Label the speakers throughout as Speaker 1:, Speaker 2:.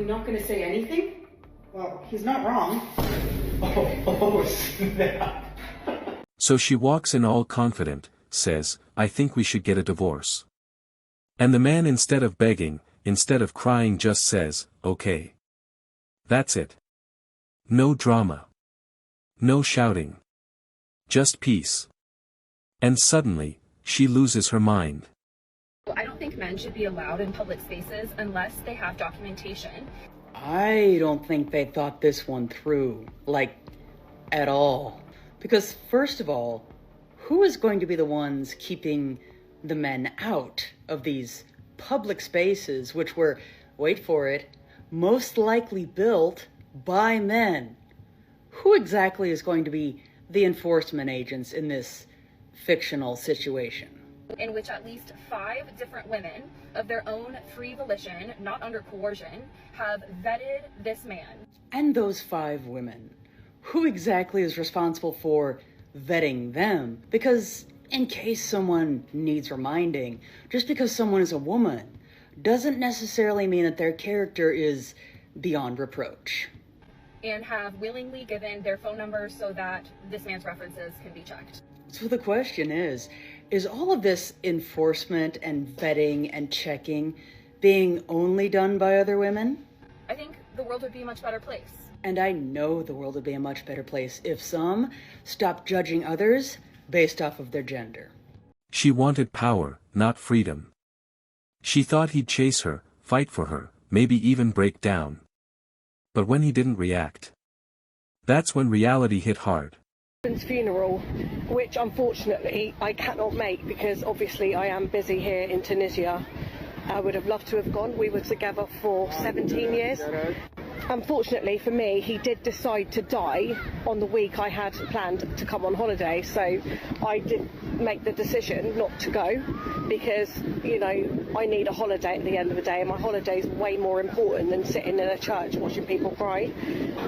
Speaker 1: you're not going to say anything? Well, he's not wrong.
Speaker 2: Oh, snap.
Speaker 3: So she walks in all confident, says, I think we should get a divorce. And the man, instead of begging, instead of crying, just says, okay. That's it. No drama. No shouting. Just peace. And suddenly, she loses her mind.
Speaker 4: I don't think men should be allowed in public spaces unless they have documentation.
Speaker 5: I don't think they thought this one through, like, at all. Because first of all, who is going to be the ones keeping the men out of these public spaces, which were, wait for it, most likely built by men? Who exactly is going to be the enforcement agents in this fictional situation?
Speaker 4: In which at least 5 different women of their own free volition, not under coercion, have vetted this man.
Speaker 5: And those 5 women, who exactly is responsible for vetting them? Because in case someone needs reminding, just because someone is a woman doesn't necessarily mean that their character is beyond reproach.
Speaker 4: And have willingly given their phone numbers so that this man's references can be checked.
Speaker 5: So the question is all of this enforcement and vetting and checking being only done by other women?
Speaker 4: I think the world would be a much better place.
Speaker 5: And I know the world would be a much better place if some stopped judging others based off of their gender.
Speaker 3: She wanted power, not freedom. She thought he'd chase her, fight for her, maybe even break down. But when he didn't react, that's when reality hit hard.
Speaker 6: Funeral, which unfortunately I cannot make because obviously I am busy here in Tunisia. I would have loved to have gone. We were together for 17 years. Unfortunately for me, he did decide to die on the week I had planned to come on holiday, so I did make the decision not to go because, you know, I need a holiday at the end of the day, and my holiday is way more important than sitting in a church watching people cry.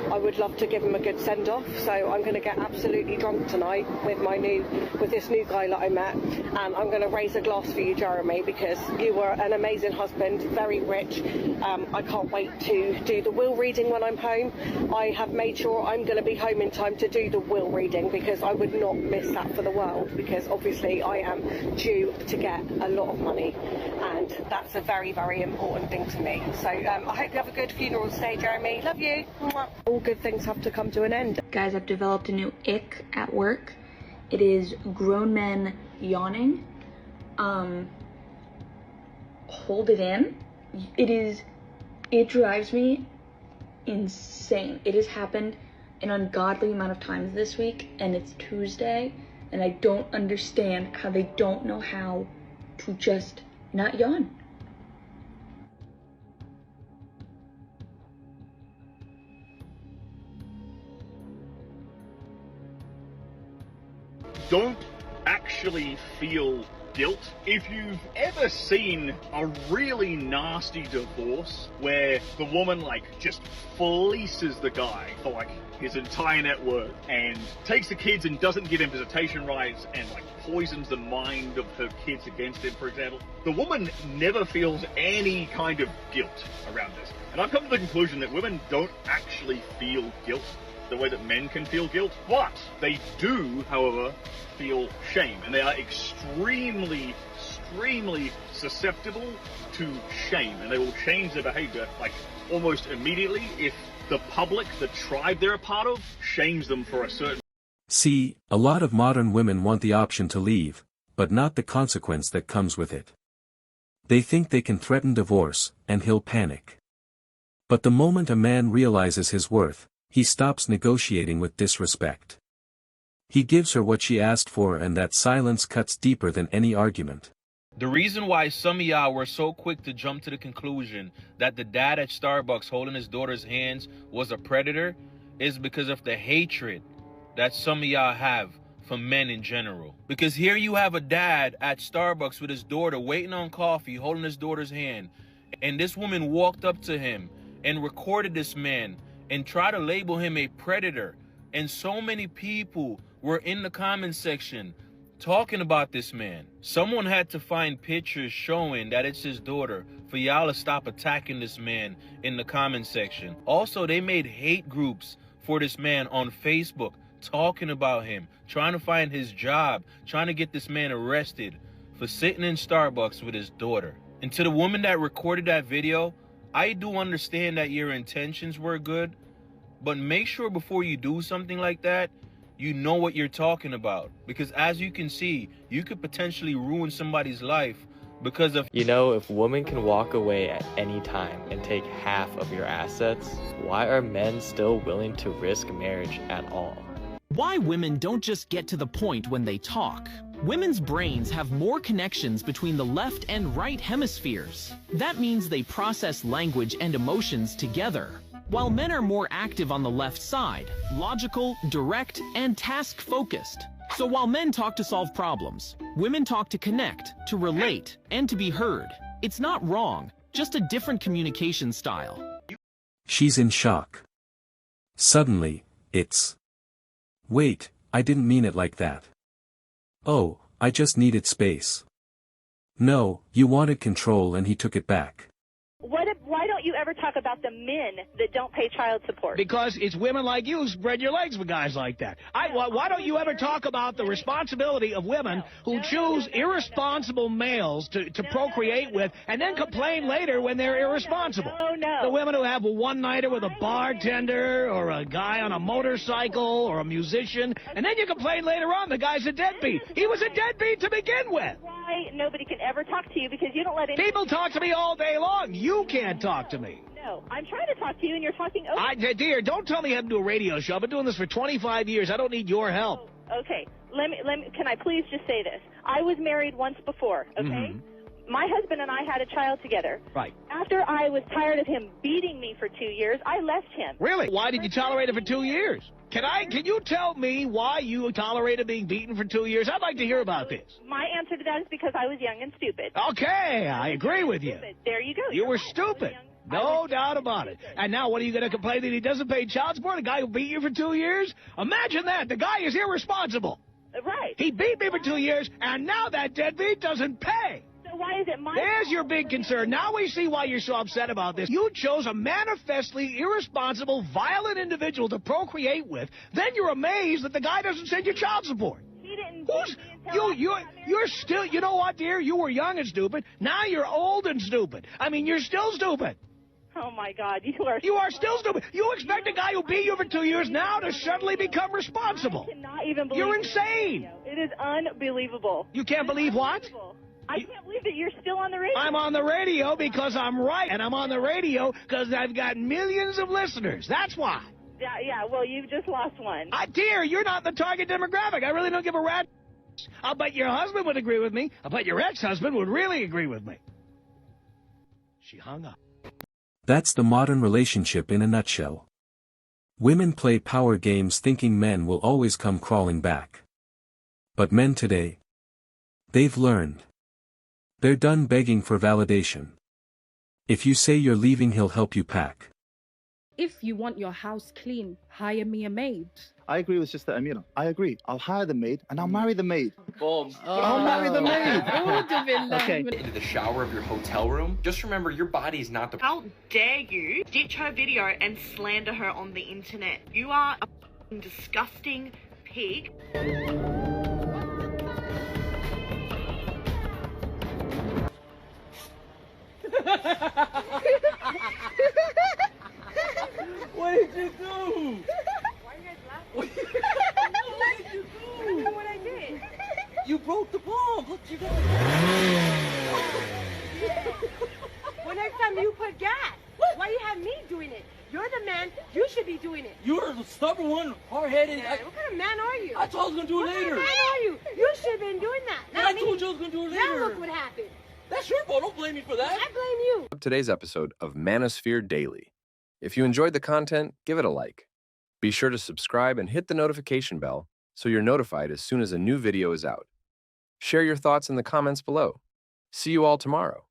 Speaker 6: I would love to give him a good send-off, so I'm going to get absolutely drunk tonight with this new guy that I met, and I'm going to raise a glass for you, Jeremy, because you were an amazing husband, very rich. I can't wait to do the will reading when I'm home. I have made sure I'm going to be home in time to do the will reading because I would not miss that for the world, because obviously I am due to get a lot of money and that's a very, very important thing to me. So I hope you have a good funeral today, Jeremy. Love you. All good things have to come to an end.
Speaker 7: Guys, I've developed a new ick at work. It is grown men yawning. Hold it in. It drives me insane. It has happened an ungodly amount of times this week, and it's Tuesday, and I don't understand how they don't know how to just not yawn.
Speaker 8: Don't actually feel guilt. If you've ever seen a really nasty divorce where the woman just fleeces the guy for his entire net worth and takes the kids and doesn't give him visitation rights and poisons the mind of her kids against him, for example, the woman never feels any kind of guilt around this. And I've come to the conclusion that women don't actually feel guilt the way that men can feel guilt, but they do, however, feel shame, and they are extremely susceptible to shame, and they will change their behavior almost immediately if the public, the tribe they're a part of, shames them for a certain.
Speaker 3: See, a lot of modern women want the option to leave, but not the consequence that comes with it. They think they can threaten divorce, and he'll panic. But the moment a man realizes his worth, he stops negotiating with disrespect. He gives her what she asked for, and that silence cuts deeper than any argument.
Speaker 9: The reason why some of y'all were so quick to jump to the conclusion that the dad at Starbucks holding his daughter's hands was a predator is because of the hatred that some of y'all have for men in general. Because here you have a dad at Starbucks with his daughter waiting on coffee, holding his daughter's hand, and this woman walked up to him and recorded this man and tried to label him a predator. And so many people were in the comment section talking about this man. Someone had to find pictures showing that it's his daughter for y'all to stop attacking this man in the comment section. Also, they made hate groups for this man on Facebook, talking about him, trying to find his job, trying to get this man arrested for sitting in Starbucks with his daughter. And to the woman that recorded that video, I do understand that your intentions were good, but make sure before you do something like that, you know what you're talking about. Because as you can see, you could potentially ruin somebody's life because of...
Speaker 10: You know, if women can walk away at any time and take half of your assets, why are men still willing to risk marriage at all?
Speaker 11: Why women don't just get to the point when they talk. Women's brains have more connections between the left and right hemispheres. That means they process language and emotions together. While men are more active on the left side, logical, direct, and task-focused. So while men talk to solve problems, women talk to connect, to relate, and to be heard. It's not wrong, just a different communication style.
Speaker 3: She's in shock. Suddenly, it's... Wait, I didn't mean it like that. Oh, I just needed space. No, you wanted control and he took it back.
Speaker 12: Why don't you ever talk about the men that don't pay child support?
Speaker 13: Because it's women like you who spread your legs with guys like that. Why don't you ever talk about the responsibility of women who choose irresponsible males to procreate with and then complain later when they're irresponsible?
Speaker 12: No.
Speaker 13: The women who have a one-nighter with a bartender or a guy on a motorcycle or a musician, and then you complain later on the guy's a deadbeat. He was a deadbeat to begin with.
Speaker 12: Why nobody can ever talk to you because you don't let any...
Speaker 13: People talk to me all day long. You can't talk to me.
Speaker 12: No, I'm trying to talk to you and you're talking over...
Speaker 13: Dear, don't tell me you have to do a radio show. I've been doing this for 25 years. I don't need your help.
Speaker 12: Oh, okay, let me. Can I please just say this? I was married once before, okay? Mm-hmm. My husband and I had a child together.
Speaker 13: Right.
Speaker 12: After I was tired of him beating me for 2 years, I left him.
Speaker 13: Really? Why did you tolerate it for 2 years? Can you tell me why you tolerated being beaten for 2 years? I'd like to hear about this.
Speaker 12: My answer to that is because I was young and stupid.
Speaker 13: Okay, I agree with you.
Speaker 12: There you go.
Speaker 13: You were stupid. No doubt about it. And now what are you going to complain that he doesn't pay child support? The guy who beat you for 2 years? Imagine that. The guy is irresponsible.
Speaker 12: Right.
Speaker 13: He beat me for 2 years, and now that deadbeat doesn't pay.
Speaker 12: So why is it my
Speaker 13: There's your big concern. Now we see why you're so upset about this. You chose a manifestly irresponsible, violent individual to procreate with. Then you're amazed that the guy doesn't send you child support.
Speaker 12: He didn't
Speaker 13: You're still, you know what, dear? You were young and stupid. Now you're old and stupid. I mean, you're still stupid.
Speaker 12: Oh, my God.
Speaker 13: You are still stupid. You expect a guy who beat you for 2 years now to suddenly become responsible.
Speaker 12: I cannot even believe
Speaker 13: You're insane.
Speaker 12: It is unbelievable.
Speaker 13: You can't believe what?
Speaker 12: I can't believe that you're still on the radio.
Speaker 13: I'm on the radio because I'm right, and I'm on the radio because I've got millions of listeners. That's why.
Speaker 12: Yeah, well, you've just lost one.
Speaker 13: Dear, you're not the target demographic. I really don't give a rat. I'll bet your husband would agree with me. I'll bet your ex-husband would really agree with me. She hung up.
Speaker 3: That's the modern relationship in a nutshell. Women play power games thinking men will always come crawling back. But men today, they've learned. They're done begging for validation. If you say you're leaving, he'll help you pack.
Speaker 14: If you want your house clean, hire me a maid.
Speaker 15: I agree with Sister Amira. I agree. I'll hire the maid and I'll marry the maid.
Speaker 10: Boom.
Speaker 15: I'll marry the maid.
Speaker 10: Okay. Into the shower of your hotel room. Just remember, your body is not the...
Speaker 16: How dare you ditch her video and slander her on the internet? You are a f***ing disgusting pig.
Speaker 2: What did you do?
Speaker 16: Why are you guys laughing?
Speaker 2: What did you do?
Speaker 16: I don't know what I did.
Speaker 2: You broke the bomb. Look, you got the
Speaker 17: Well, next time you put gas. Why you have me doing it? You're the man. You should be doing it.
Speaker 2: You're the stubborn one, hard-headed.
Speaker 17: Yeah, what kind of man are you?
Speaker 2: I told you I was going to do it later.
Speaker 17: What kind of man are you? You should have been doing that.
Speaker 2: But I told you I was going to do it later.
Speaker 17: Now look what happened.
Speaker 2: That's your fault. Don't blame me for that.
Speaker 17: I blame you.
Speaker 18: Today's episode of Manosphere Daily. If you enjoyed the content, give it a like. Be sure to subscribe and hit the notification bell so you're notified as soon as a new video is out. Share your thoughts in the comments below. See you all tomorrow.